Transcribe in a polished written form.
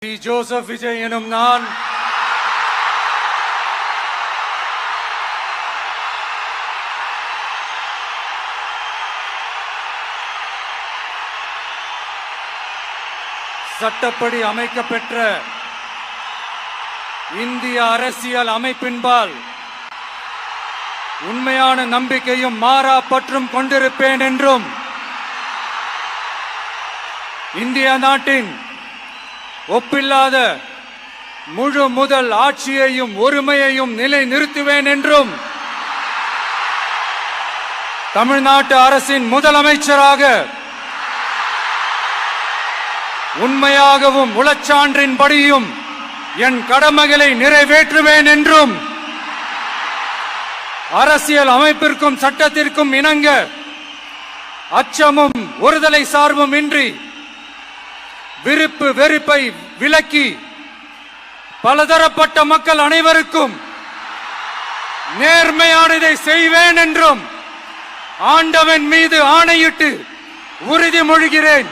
D. Joseph Vijay எனும் நான் சட்டப்படி அமைக்கப்பெற்ற இந்திய அரசியல் அமைப்பின்பால் உண்மையான நம்பிக்கையும் மாறா பற்றும் கொண்டிருப்பேன் என்றும் இந்திய நாட்டின் ஒப்பில்லாத முழு முதல் ஆட்சியையும் ஒருமையையும் நிலை நிறுத்துவேன் என்றும் தமிழ்நாட்டு அரசின் முதலமைச்சராக உண்மையாகவும் உளச்சான்றின்படியும் என் கடமைகளை நிறைவேற்றுவேன் என்றும் அரசியல் அமைப்பிற்கும் சட்டத்திற்கும் இணங்க அச்சமும் ஒருதலை சார்பும் இன்றி விருப்பு வெறுப்பை விலக்கி பலதரப்பட்ட மக்கள் அனைவருக்கும் நேர்மையானதை செய்வேன் என்றும் ஆண்டவன் மீது ஆணையிட்டு உறுதிமொழிகிறேன்.